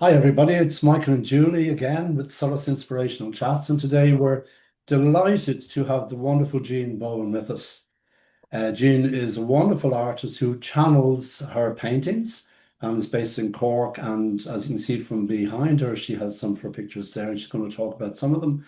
Hi, everybody. It's Michael and Julie again with Solas Inspirational Chats. And today we're delighted to have the wonderful Jean Bowen with us. Jean is a wonderful artist who channels her paintings and is based in Cork. And as you can see from behind her, she has some of her pictures there, and she's going to talk about some of them.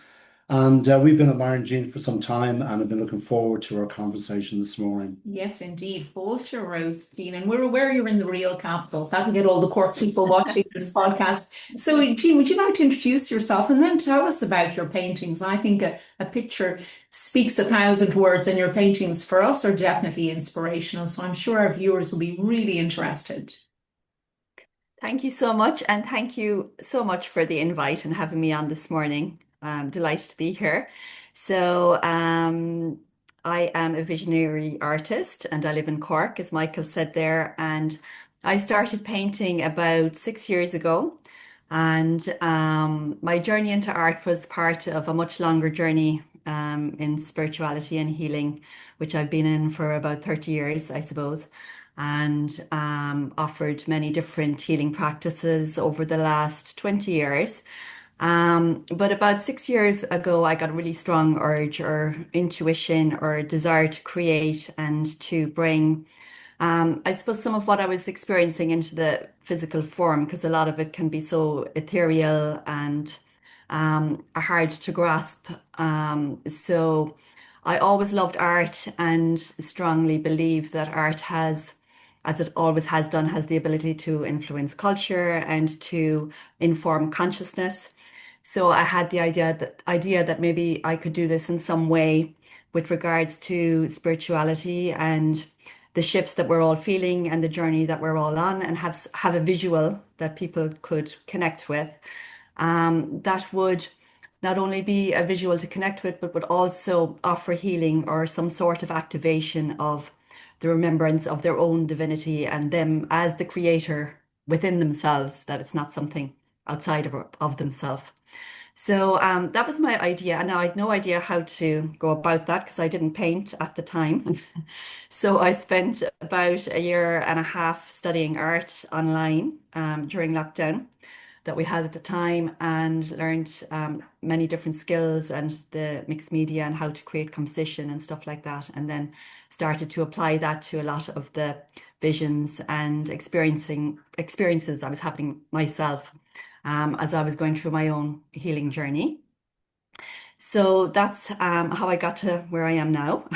And we've been admiring Jean for some time and have been looking forward to our conversation this morning. Yes, indeed. Falls your rose, Jean. And we're aware you're in the real capital. That'll get all the Cork people watching this podcast. So, Jean, would you like to introduce yourself and then tell us about your paintings? I think a picture speaks a thousand words, and your paintings for us are definitely inspirational. So I'm sure our viewers will be really interested. Thank you so much, and thank you so much for the invite and having me on this morning. I'm delighted to be here. So, I am a visionary artist and I live in Cork, as Michael said there. And I started painting about 6 years ago. And my journey into art was part of a much longer journey in spirituality and healing, which I've been in for about 30 years, I suppose, and offered many different healing practices over the last 20 years. But about 6 years ago, I got a really strong urge or intuition or desire to create and to bring, I suppose, some of what I was experiencing into the physical form, because a lot of it can be so ethereal and hard to grasp. So I always loved art and strongly believe that art has, as it always has done, has the ability to influence culture and to inform consciousness. So I had the idea that maybe I could do this in some way with regards to spirituality and the shifts that we're all feeling and the journey that we're all on, and have a visual that people could connect with. That would not only be a visual to connect with, but would also offer healing or some sort of activation of the remembrance of their own divinity and them as the creator within themselves, that it's not something outside of themselves. So that was my idea. And now I had no idea how to go about that because I didn't paint at the time. So I spent about a year and a half studying art online during lockdown that we had at the time, and learned many different skills and the mixed media and how to create composition and stuff like that. And then started to apply that to a lot of the visions and experiences I was having myself as I was going through my own healing journey. So that's how I got to where I am now.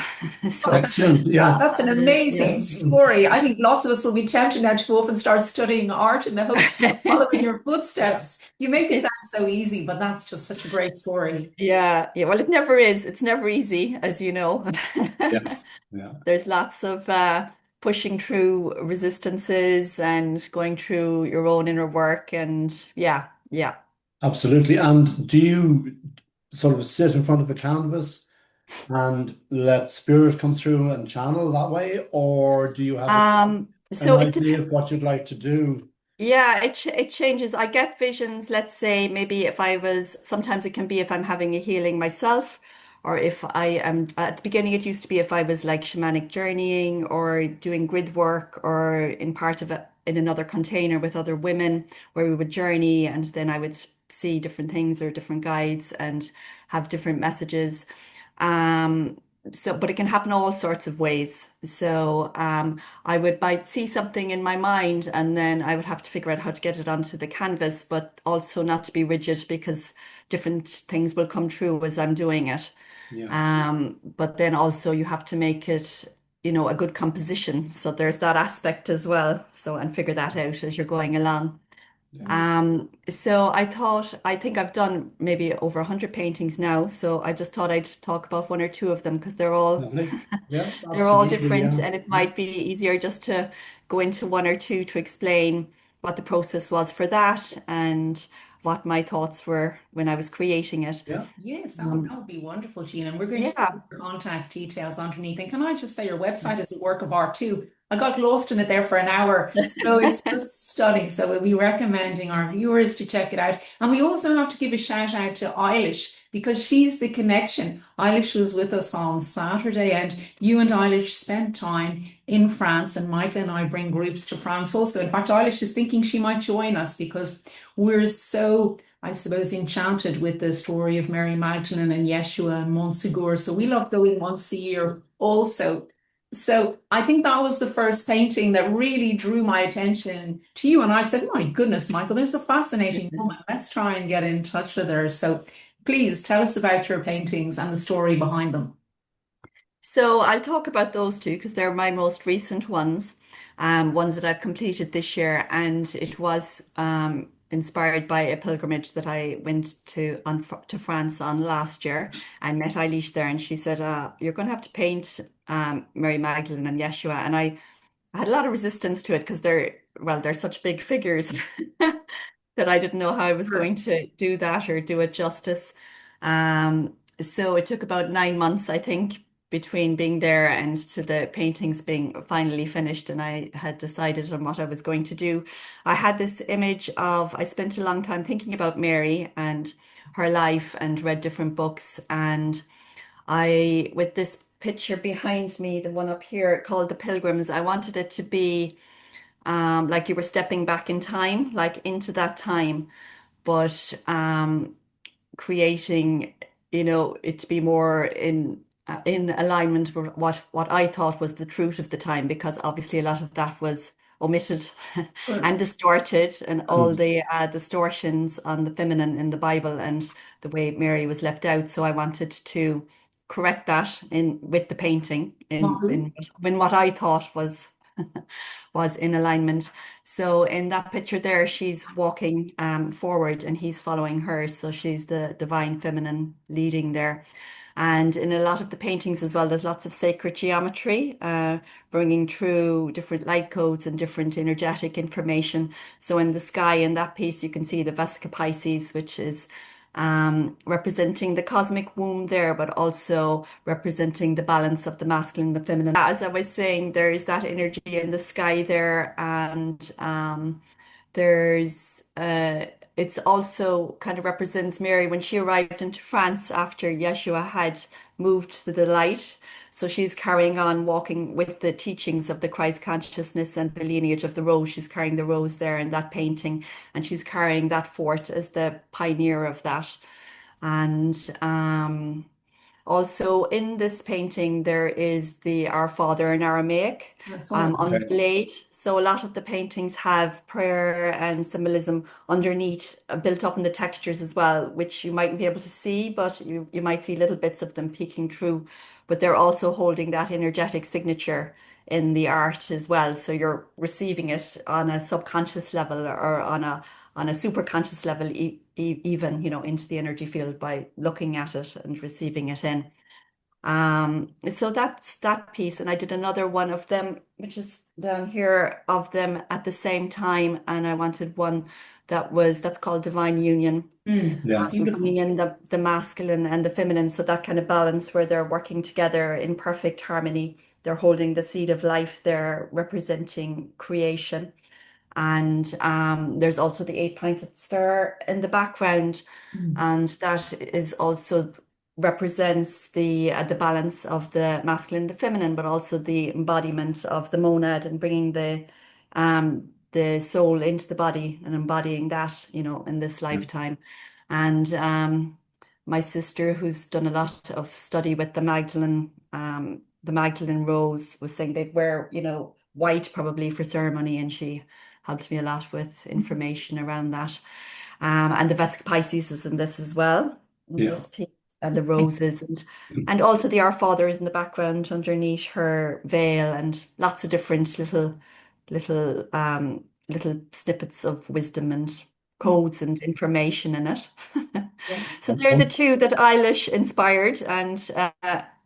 So Excellent. Yeah. That's an amazing story. I think lots of us will be tempted now to go off and start studying art in the hope of following your footsteps. You make it sound so easy, but that's just such a great story. yeah, yeah. Well, it never is. It's never easy, as you know. Yeah. Yeah. There's lots of pushing through resistances and going through your own inner work, and yeah, yeah. Absolutely. And do you sort of sit in front of a canvas and let spirit come through and channel that way, or do you have an So it idea of what you'd like to do? Yeah, it changes. I get visions, let's say maybe if I was, sometimes it can be if I'm having a healing myself, or if I am, at the beginning it used to be if I was like shamanic journeying or doing grid work or in part of it in another container with other women where we would journey, and then I would see different things or different guides and have different messages. Um, but it can happen all sorts of ways. So I would might see something in my mind, and then I would have to figure out how to get it onto the canvas, but also not to be rigid because different things will come true as I'm doing it. Yeah. But then also you have to make it, a good composition. So there's that aspect as well. So and figure that out as you're going along. Yeah. So I think I've done maybe over 100 paintings now. So I just thought I'd talk about one or two of them because Lovely. Yeah, they're all absolutely. different, Yeah. and it Yeah. might be easier just to go into one or two to explain what the process was for that and what my thoughts were when I was creating it. Yeah. Yes, Um, that would be wonderful, Jean. And we're going to put yeah. your contact details underneath. And can I just say your website is a work of art too? I got lost in it there for an hour. So it's just stunning. So we'll be recommending our viewers to check it out. And we also have to give a shout out to Eilish, because she's the connection. Eilish was with us on Saturday, and you and Eilish spent time in France, and Michael and I bring groups to France also. In fact, Eilish is thinking she might join us because we're so, I suppose, enchanted with the story of Mary Magdalene and Yeshua and Montsegur. So we love going once a year also. So I think that was the first painting that really drew my attention to you. And I said, my goodness, Michael, there's a fascinating woman. Let's try and get in touch with her. So please tell us about your paintings and the story behind them. So I'll talk about those two because they're my most recent ones, ones that I've completed this year, and it was inspired by a pilgrimage that I went to France on last year and met Eilish there, and she said, "You're going to have to paint Mary Magdalene and Yeshua," and I had a lot of resistance to it because they're such big figures that I didn't know how I was Sure. going to do that or do it justice. So it took about 9 months, I think, between being there and to the paintings being finally finished, and I had decided on what I was going to do. I had this image of, I spent a long time thinking about Mary and her life and read different books, and with this picture behind me, the one up here called The Pilgrims, I wanted it to be like you were stepping back in time, like into that time, but creating, it to be more in alignment with what I thought was the truth of the time, because obviously a lot of that was omitted Sure. and distorted, and all Mm. the distortions on the feminine in the Bible and the way Mary was left out. So I wanted to correct that in with the painting Lovely. in what I thought was in alignment. So in that picture there, she's walking forward and he's following her. So she's the divine feminine leading there. And in a lot of the paintings as well, there's lots of sacred geometry, bringing through different light codes and different energetic information. So in the sky, in that piece, you can see the Vesica Pisces, which is representing the cosmic womb there, but also representing the balance of the masculine and the feminine. As I was saying, there is that energy in the sky there, and there's it's also kind of represents Mary when she arrived into France after Yeshua had moved to the light. So she's carrying on walking with the teachings of the Christ consciousness and the lineage of the rose. She's carrying the rose there in that painting, and she's carrying that forth as the pioneer of that. And also in this painting, there is the Our Father in Aramaic That's all. Okay. underlaid. So a lot of the paintings have prayer and symbolism underneath, built up in the textures as well, which you mightn't be able to see, but you might see little bits of them peeking through. But they're also holding that energetic signature in the art as well. So you're receiving it on a subconscious level or on a super conscious level, even, into the energy field by looking at it and receiving it in. So that's that piece. And I did another one of them, which is down here, of them at the same time. And I wanted one that's called Divine Union, Yeah. bringing Beautiful. in the masculine and the feminine. So that kind of balance where they're working together in perfect harmony. They're holding the seed of life. They're representing creation. And there's also the eight-pointed star in the background, Mm. and that is also represents the balance of the masculine and the feminine, but also the embodiment of the monad and bringing the soul into the body and embodying that, in this lifetime. And my sister, who's done a lot of study with the Magdalene Rose, was saying they'd wear, white probably for ceremony, and she helped me a lot with information around that. And the Vesica Pisces is in this as well, in Yeah. this piece, and the roses, and also the Our Father is in the background underneath her veil, and lots of different little snippets of wisdom and codes and information in it. Yeah. So they're the Okay. two that Eilish inspired and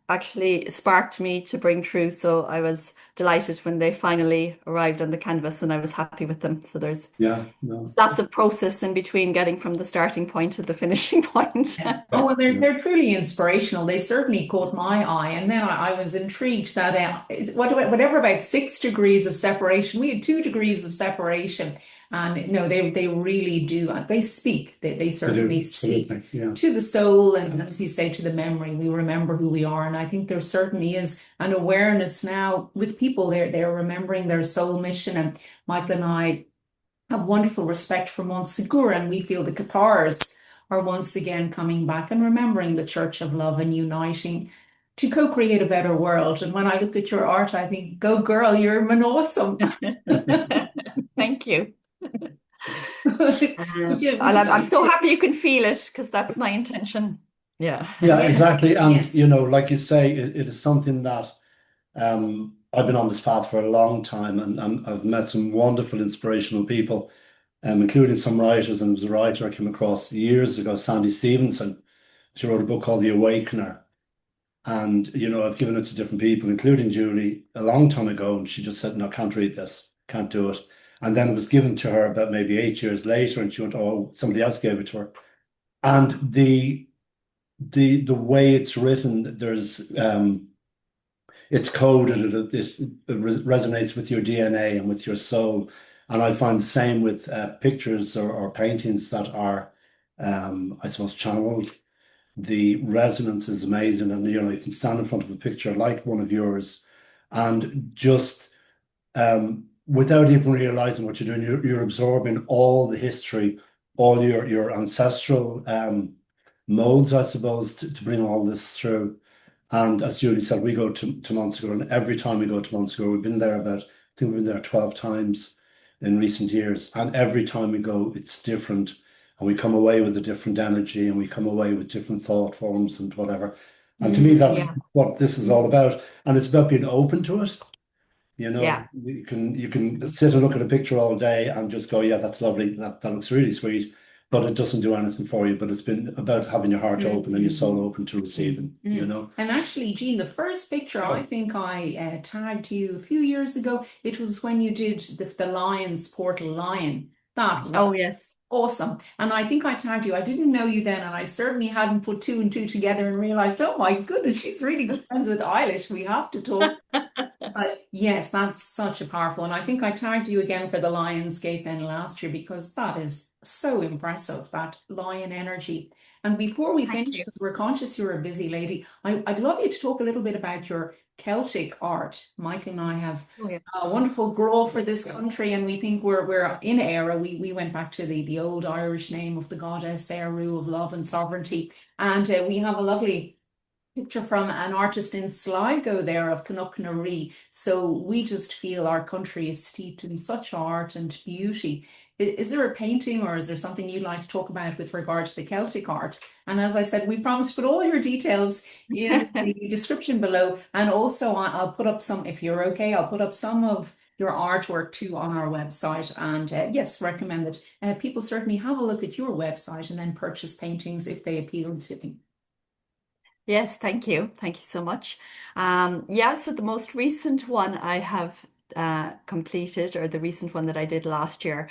actually sparked me to bring through. So I was delighted when they finally arrived on the canvas, and I was happy with them. So Yeah. No. there's lots of process in between getting from the starting point to the finishing point. Yeah. Oh, well, they're Yeah. they're truly inspirational. They certainly caught my eye, and then I was intrigued that whatever about 6 degrees of separation. We had 2 degrees of separation, And no, they really do. They speak. They They do, certainly speak absolutely, yeah. to the soul, and as you say, to the memory. We remember who we are, and I think there certainly is an awareness now with people. They're remembering their soul mission, and Michael and I have wonderful respect for Monsignor, and we feel the Cathars are once again coming back and remembering the Church of Love and uniting to co-create a better world. And when I look at your art, I think, go girl, you're an awesome. Thank you. Would you I'm so happy you can feel it, because that's my intention. Yeah. Yeah, exactly. And Yes. like you say, it is something that I've been on this path for a long time, and I've met some wonderful, inspirational people, including some writers. And there was a writer I came across years ago, Sandy Stevenson. She wrote a book called The Awakener. And, I've given it to different people, including Julie, a long time ago. And she just said, no, can't read this, can't do it. And then it was given to her about maybe 8 years later, and she went, oh, somebody else gave it to her. And the way it's written, it's coded, it resonates with your DNA and with your soul. And I find the same with pictures or paintings that are, I suppose, channeled. The resonance is amazing, and you can stand in front of a picture like one of yours, and just without even realizing what you're doing, you're absorbing all the history, all your ancestral modes, I suppose, to bring all this through. And as Julie said, we go to Montsegur, and every time we go to Montsegur, we've been there I think we've been there 12 times in recent years. And every time we go, it's different. And we come away with a different energy, and we come away with different thought forms and whatever. And to me, that's Yeah. what this is all about. And it's about being open to it. Yeah. You can sit and look at a picture all day and just go, yeah, that's lovely. That looks really sweet. But it doesn't do anything for you. But it's been about having your heart open and your soul open to receiving, And actually, Jean, the first picture I think I tagged you a few years ago, it was when you did the Lion's Portal Lion. That was Oh, yes. awesome. And I think I tagged you. I didn't know you then, and I certainly hadn't put two and two together and realized, oh my goodness, she's really good friends with Eilish. We have to talk. But yes, that's such a powerful. And I think I tagged you again for the Lionsgate then last year, because that is so impressive, that lion energy. And before we Thank finish, you. because we're conscious you're a busy lady, I'd love you to talk a little bit about your Celtic art. Michael and I have Oh, yeah. a wonderful grow for this country, and we think we're in Éire. We went back to the old Irish name of the goddess Eru of love and sovereignty, and we have a lovely picture from an artist in Sligo there of Canuck. So we just feel our country is steeped in such art and beauty. Is there a painting, or is there something you'd like to talk about with regard to the Celtic art? And as I said, we promise to put all your details in the description below. And also I'll put up some, if you're okay, I'll put up some of your artwork too on our website. And yes, recommend that people certainly have a look at your website and then purchase paintings if they appeal to them. Yes, thank you. Thank you so much. Yeah, so the most recent one I have completed, or the recent one that I did last year,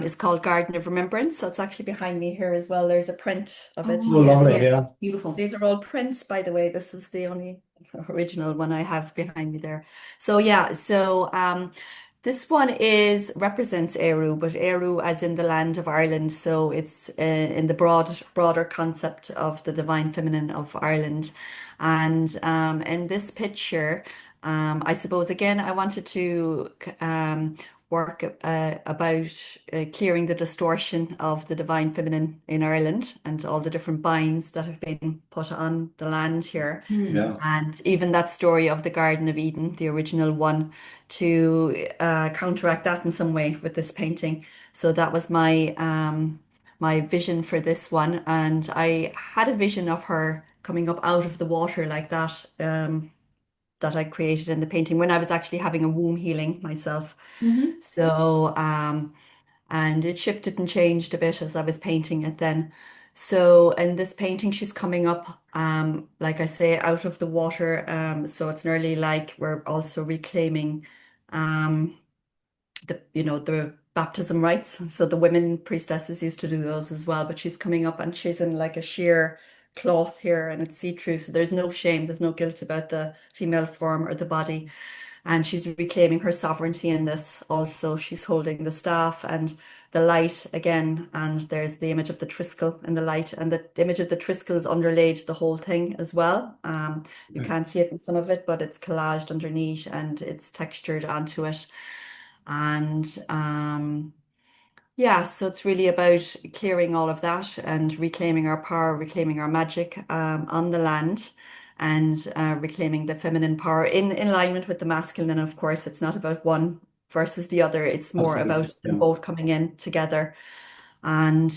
is called Garden of Remembrance. So it's actually behind me here as well. There's a print of it. Oh, lovely, Yeah. yeah. Beautiful. These are all prints, by the way. This is the only original one I have behind me there. So yeah, so this one represents Eru, but Eru as in the land of Ireland. So it's in the broader concept of the divine feminine of Ireland. And in this picture, I suppose again I wanted to work about clearing the distortion of the divine feminine in Ireland and all the different binds that have been put on the land here. Yeah. And even that story of the Garden of Eden, the original one, to counteract that in some way with this painting. So that was my vision for this one. And I had a vision of her coming up out of the water like that, that I created in the painting when I was actually having a womb healing myself. Mhm. So, and it shifted and changed a bit as I was painting it then. So in this painting, she's coming up, like I say, out of the water. So it's nearly like we're also reclaiming the baptism rites. So the women priestesses used to do those as well, but she's coming up and she's in like a sheer cloth here, and it's see-through. So there's no shame, there's no guilt about the female form or the body. and she's reclaiming her sovereignty in this. Also, she's holding the staff and the light again, and there's the image of the triskel in the light, and the image of the triskel is underlaid the whole thing as well. You Okay. can't see it in some of it, but it's collaged underneath and it's textured onto it. And yeah, so it's really about clearing all of that and reclaiming our power, reclaiming our magic on the land, and reclaiming the feminine power in alignment with the masculine. And of course, it's not about one versus the other. It's more Absolutely. about them both coming in together. And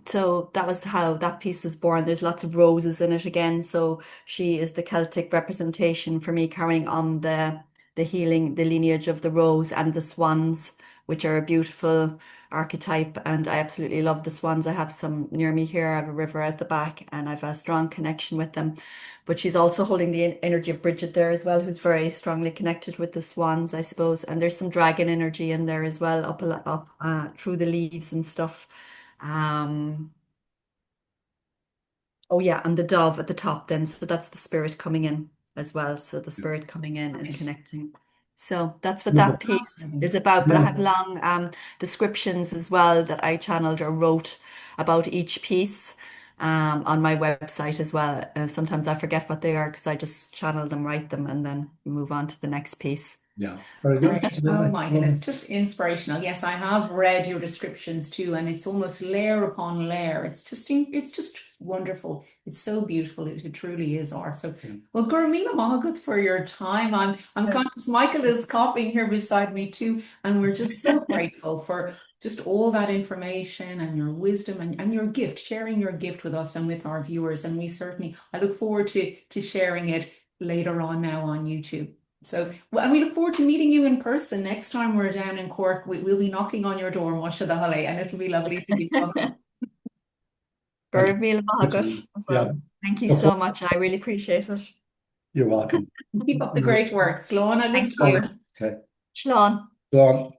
so that was how that piece was born. There's lots of roses in it again. So she is the Celtic representation for me, carrying on the healing, the lineage of the rose and the swans, which are a beautiful archetype. And I absolutely love the swans. I have some near me here. I have a river at the back, and I've a strong connection with them. But she's also holding the energy of Bridget there as well, who's very strongly connected with the swans, I suppose. And there's some dragon energy in there as well, up through the leaves and stuff. Um, oh yeah, and the dove at the top then. So that's the spirit coming in as well. So the spirit coming in and connecting. So that's what that piece is about. But I Yeah. have long descriptions as well that I channeled or wrote about each piece on my website as well. Sometimes I forget what they are because I just channel them, write them, and then move on to the next piece. Yeah. Very good. Great. Oh my goodness, just inspirational. Yes, I have read your descriptions too, and it's almost layer upon layer. It's just wonderful. It's so beautiful. It truly is art. So, well, Gurmina Magat for your time. I'm conscious Michael is coughing here beside me too, and we're just so grateful for just all that information and your wisdom and your gift, sharing your gift with us and with our viewers. And I look forward to sharing it later on now on YouTube. So, well, and we look forward to meeting you in person next time we're down in Cork. We'll be knocking on your door, Masha the Holly, and it'll be lovely to be welcome. Thank you. Gurmil Good Magat time. as Yeah. well. Thank you so much. I really appreciate it. You're welcome. Keep up the great work. Sloan, I listen Thank to you. you. Okay. Siobhan. Go on.